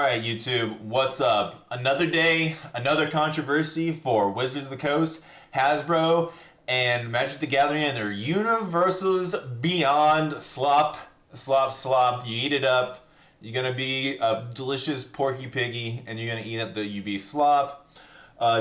Alright, YouTube, what's up? Another day, another controversy for Wizards of the Coast, Hasbro, and Magic the Gathering and their Universal's Beyond slop. Slop. You eat it up. You're gonna be a delicious porky piggy, and you're gonna eat up the UB slop.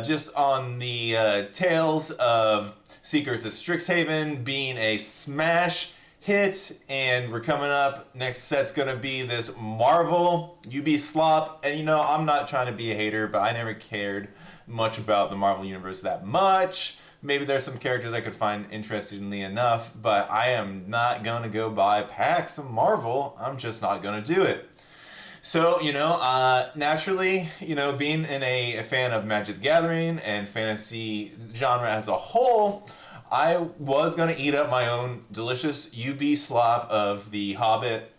Just on the tails of Secrets of Strixhaven being a smash hit, and we're coming up. Next set's gonna be this Marvel UB slop, and you know, I'm not trying to be a hater, but I never cared much about the Marvel universe that much. Maybe there's some characters I could find interestingly enough, but I am not gonna go buy packs of Marvel. I'm just not gonna do it. So, naturally, being a fan of Magic the Gathering and fantasy genre as a whole, I was going to eat up my own delicious UB slop of the Hobbit.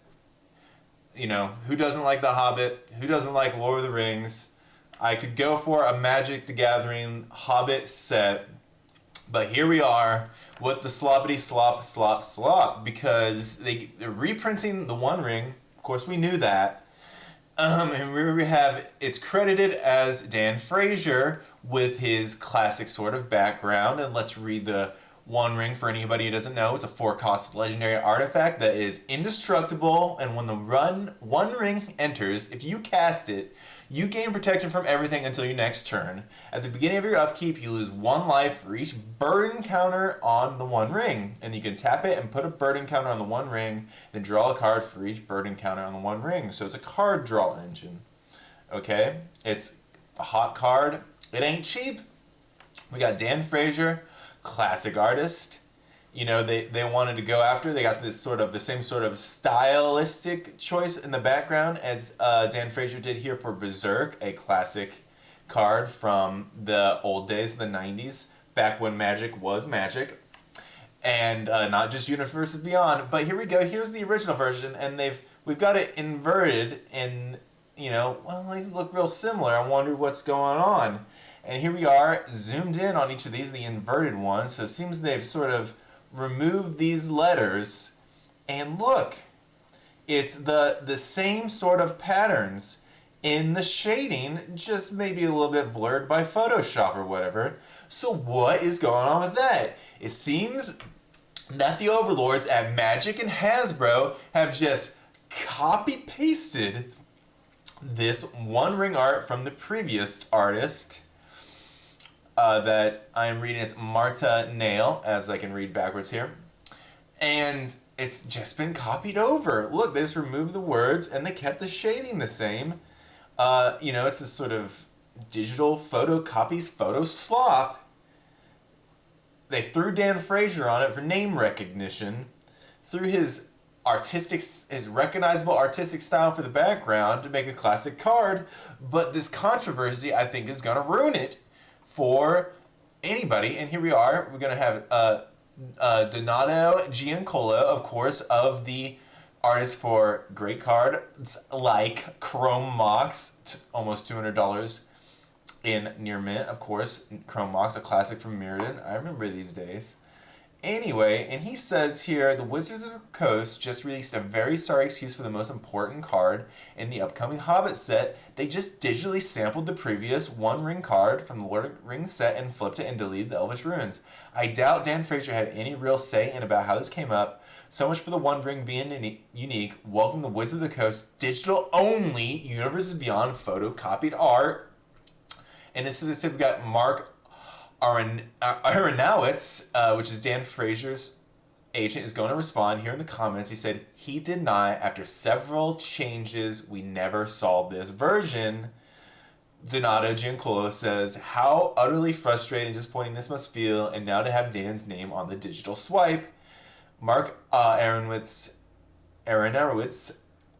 Who doesn't like the Hobbit? Who doesn't like Lord of the Rings? I could go for a Magic the Gathering Hobbit set, but here we are with the sloppity slop, because they're reprinting the One Ring. Of course, we knew that. And we have, it's credited as Dan Frazier with his classic sort of background. And let's read the One Ring for anybody who doesn't know. It's a 4-cost legendary artifact that is indestructible. And when the One Ring enters, if you cast it, you gain protection from everything until your next turn. At the beginning of your upkeep, you lose 1 life for each burden counter on the One Ring. And you can tap it and put a burden counter on the One Ring, then draw a card for each burden counter on the One Ring. So it's a card draw engine. Okay? It's a hot card. It ain't cheap. We got Dan Frazier, classic artist. They wanted to go after. They got the same sort of stylistic choice in the background as Dan Frazier did here for Berserk, a classic card from the old days, the 90s, back when Magic was Magic, and not just Universes Beyond. But here we go. Here's the original version, and we've got it inverted, and these look real similar. I wonder what's going on. And here we are, zoomed in on each of these, the inverted ones. So it seems they've sort of remove these letters, and look, it's the same sort of patterns in the shading, just maybe a little bit blurred by Photoshop or whatever. So what is going on with that? It seems that the overlords at Magic and Hasbro have just copy-pasted this One Ring art from the previous artist that I'm reading. It's Marta Nael, as I can read backwards here. And it's just been copied over. Look, they just removed the words and they kept the shading the same. It's this sort of digital photocopies, photo slop. They threw Dan Frazier on it for name recognition, threw his recognizable artistic style for the background to make a classic card, but this controversy, I think, is going to ruin it for anybody. And here we are. We're going to have Donato Giancola, of course, of the artist for great cards like Chrome Mox, almost $200 in near mint, of course. Chrome Mox, a classic from Mirrodin. I remember these days. Anyway, and he says here, the Wizards of the Coast just released a very sorry excuse for the most important card in the upcoming Hobbit set. They just digitally sampled the previous One Ring card from the Lord of the Rings set and flipped it and deleted the Elvish runes. I doubt Dan Frazier had any real say in about how this came up. So much for the One Ring being unique. Welcome to Wizards of the Coast digital-only Universes Beyond photocopied art. And this is, we've got Mark Aronowitz, which is Dan Frazier's agent, is going to respond here in the comments. He said he did not. After several changes, we never saw this version. Donato Giancola says, how utterly frustrating and disappointing this must feel, and now to have Dan's name on the digital swipe. Mark Aronowitz,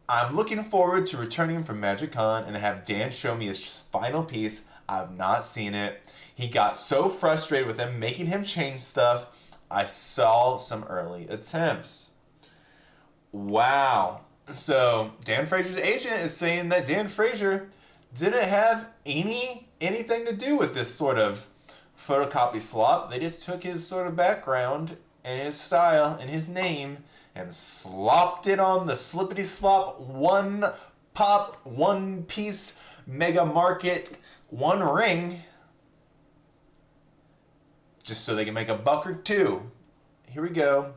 I'm looking forward to returning from MagicCon and have Dan show me his final piece. I've not seen it. He got so frustrated with him making him change stuff. I saw some early attempts. Wow. So Dan Frazier's agent is saying that Dan Frazier didn't have anything to do with this sort of photocopy slop. They just took his sort of background and his style and his name and slopped it on the slippity slop one pop, one piece, mega market, one ring, just so they can make a buck or two. Here we go.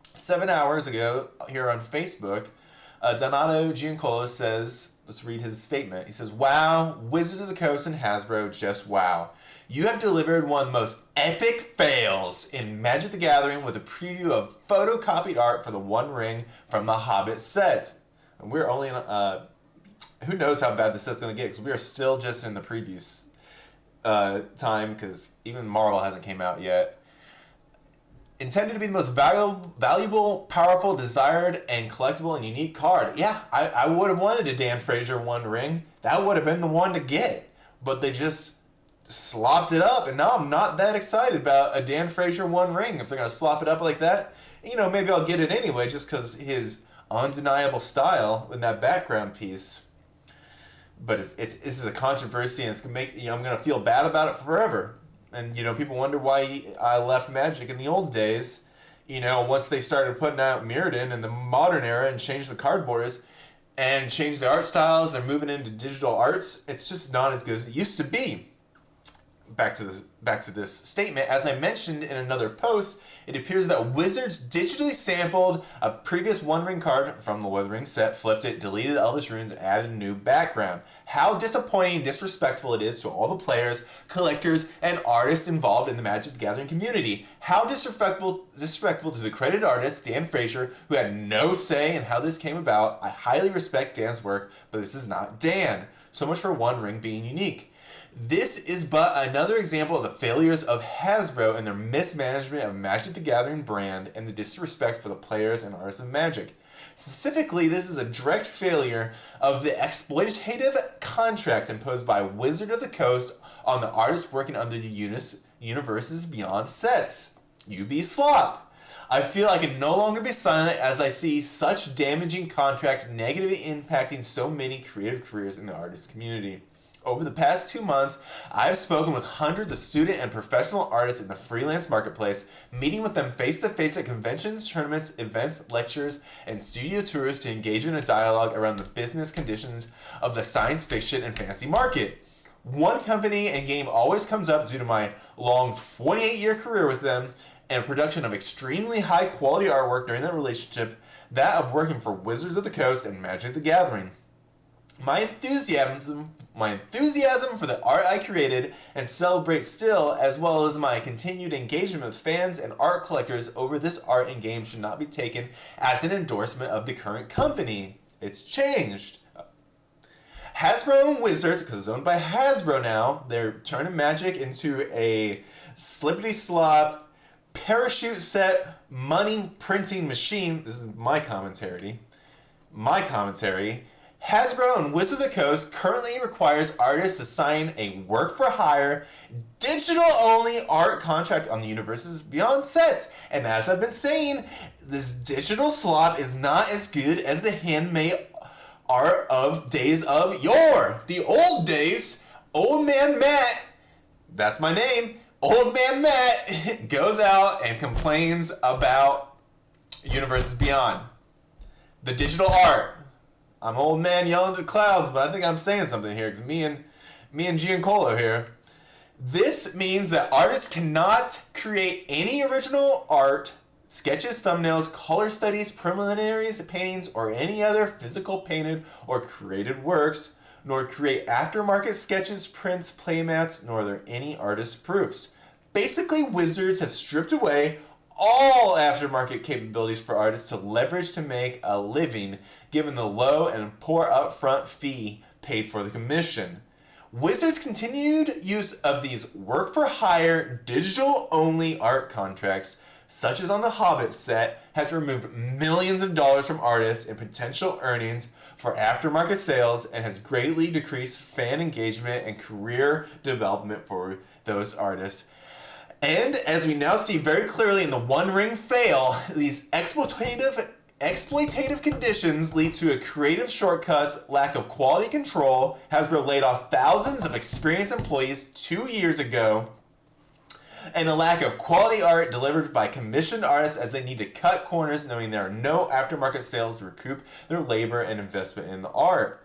7 hours ago, here on Facebook, Donato Giancolo says, let's read his statement. He says, "Wow, Wizards of the Coast and Hasbro, just wow. You have delivered one of the most epic fails in Magic the Gathering with a preview of photocopied art for the One Ring from the Hobbit set." And we're only in, who knows how bad this set's going to get, because we are still just in the previews time, because even Marvel hasn't came out yet. Intended to be the most valuable, powerful, desired, and collectible and unique card. Yeah, I would have wanted a Dan Frazier One Ring. That would have been the one to get. But they just slopped it up, and now I'm not that excited about a Dan Frazier One Ring. If they're going to slop it up like that, you know, maybe I'll get it anyway, just because his undeniable style in that background piece. But this is a controversy, and it's gonna make, you know, I'm gonna feel bad about it forever. And, you know, people wonder why I left Magic in the old days. You know, once they started putting out Mirrodin in the modern era and changed the card borders and changed the art styles, they're moving into digital arts. It's just not as good as it used to be. Back to this statement. As I mentioned in another post, it appears that Wizards digitally sampled a previous One Ring card from the One Ring set, flipped it, deleted the Elvish runes, and added a new background. How disappointing and disrespectful it is to all the players, collectors, and artists involved in the Magic the Gathering community. How disrespectful to the credited artist, Dan Frazier, who had no say in how this came about. I highly respect Dan's work, but this is not Dan. So much for One Ring being unique. This is but another example of the failures of Hasbro and their mismanagement of Magic the Gathering brand and the disrespect for the players and artists of Magic. Specifically, this is a direct failure of the exploitative contracts imposed by Wizard of the Coast on the artists working under the Universes Beyond sets. UB SLOP. I feel I can no longer be silent as I see such damaging contracts negatively impacting so many creative careers in the artist community. Over the past 2 months, I have spoken with hundreds of student and professional artists in the freelance marketplace, meeting with them face-to-face at conventions, tournaments, events, lectures, and studio tours to engage in a dialogue around the business conditions of the science fiction and fantasy market. One company and game always comes up due to my long 28-year career with them and production of extremely high-quality artwork during that relationship, that of working for Wizards of the Coast and Magic the Gathering. My enthusiasm for the art I created and celebrate still, as well as my continued engagement with fans and art collectors over this art and game, should not be taken as an endorsement of the current company. It's changed. Hasbro and Wizards, because it's owned by Hasbro now, they're turning Magic into a slippity-slop, parachute set, money printing machine. This is my commentary. Hasbro and Wizards of the Coast currently requires artists to sign a work-for-hire, digital-only art contract on the Universes Beyond sets. And as I've been saying, this digital slop is not as good as the handmade art of days of yore. The old days, Old Man Matt, that's my name, Old Man Matt goes out and complains about Universes Beyond. The digital art. I'm old man yelling at the clouds, but I think I'm saying something here, because me and Giancolo here. This means that artists cannot create any original art, sketches, thumbnails, color studies, preliminaries, paintings, or any other physical painted or created works, nor create aftermarket sketches, prints, playmats, nor are there any artist proofs. Basically, Wizards has stripped away all aftermarket capabilities for artists to leverage to make a living, given the low and poor upfront fee paid for the commission. Wizards' continued use of these work-for-hire, digital-only art contracts, such as on the Hobbit set, has removed millions of dollars from artists and potential earnings for aftermarket sales, and has greatly decreased fan engagement and career development for those artists. And as we now see very clearly in the One Ring fail, these exploitative conditions lead to a creative shortcuts, lack of quality control. Hasbro laid off thousands of experienced employees 2 years ago, and a lack of quality art delivered by commissioned artists, as they need to cut corners knowing there are no aftermarket sales to recoup their labor and investment in the art.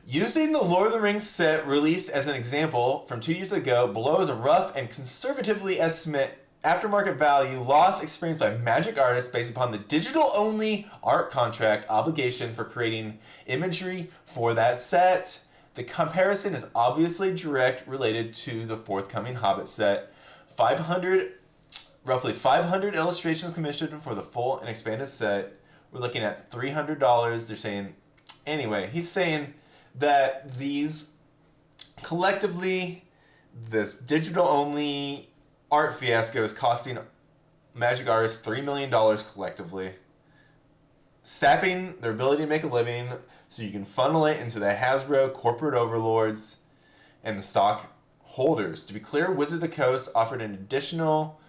Using the Lord of the Rings set released as an example from 2 years ago, below is a rough and conservatively estimate aftermarket value loss experienced by Magic artists based upon the digital-only art contract obligation for creating imagery for that set. The comparison is obviously direct related to the forthcoming Hobbit set. Roughly 500 illustrations commissioned for the full and expanded set. We're looking at $300. They're saying, anyway, he's saying that these collectively, this digital-only art fiasco is costing Magic artists $3 million collectively, sapping their ability to make a living so you can funnel it into the Hasbro corporate overlords and the stock holders. To be clear, Wizard of the Coast offered an additional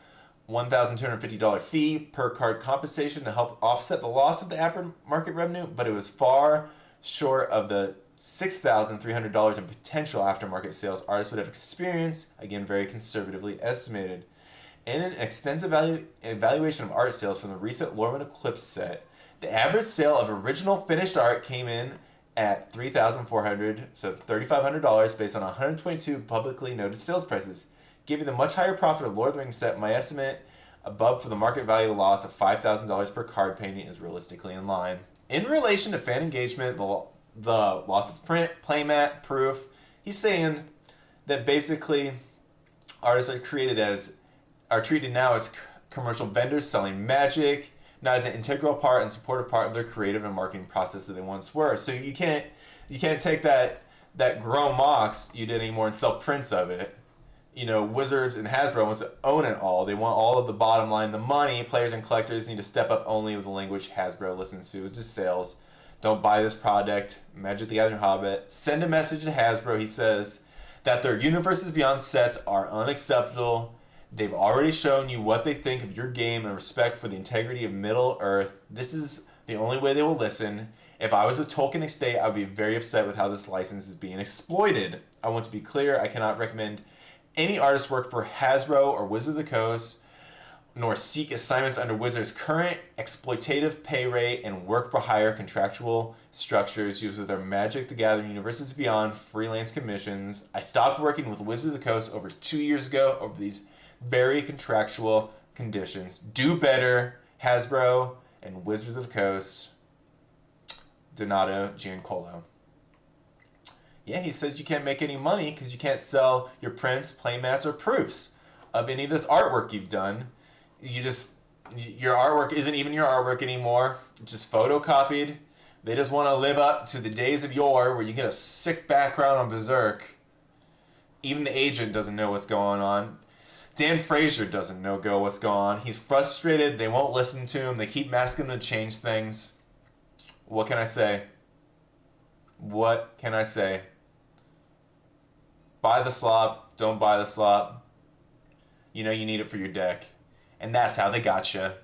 $1,250 fee per card compensation to help offset the loss of the aftermarket revenue, but it was far short of the $6,300 in potential aftermarket sales artists would have experienced, again very conservatively estimated. In an extensive evaluation of art sales from the recent Lorman Eclipse set, the average sale of original finished art came in at $3,400, so $3,500 based on 122 publicly noted sales prices. Given the much higher profit of Lord of the Rings set, my estimate above for the market value loss of $5,000 per card painting is realistically in line. In relation to fan engagement, the loss of print, playmat, proof, he's saying that basically artists are treated now as commercial vendors selling magic, not as an integral part and supportive part of their creative and marketing process that they once were. So you can't take that Grom Mox you did anymore and sell prints of it. You know, Wizards and Hasbro wants to own it all. They want all of the bottom line, the money. Players and collectors need to step up only with the language Hasbro listens to. It's just sales. Don't buy this product. Magic the Gathering Hobbit. Send a message to Hasbro, he says, that their Universes Beyond sets are unacceptable. They've already shown you what they think of your game and respect for the integrity of Middle Earth. This is the only way they will listen. If I was a Tolkien estate, I would be very upset with how this license is being exploited. I want to be clear, I cannot recommend any artist work for Hasbro or Wizard of the Coast, nor seek assignments under Wizards' current exploitative pay rate and work-for-hire contractual structures used with their Magic the Gathering Universes Beyond freelance commissions. I stopped working with Wizard of the Coast over 2 years ago over these very contractual conditions. Do better, Hasbro and Wizards of the Coast. Donato Giancarlo. Yeah, he says you can't make any money because you can't sell your prints, playmats, or proofs of any of this artwork you've done. Your artwork isn't even your artwork anymore. It's just photocopied. They just want to live up to the days of yore where you get a sick background on Berserk. Even the agent doesn't know what's going on. Dan Frazier doesn't know what's going on. He's frustrated. They won't listen to him. They keep asking him to change things. What can I say? What can I say? Buy the slop. Don't buy the slop. You know you need it for your deck. And that's how they got you.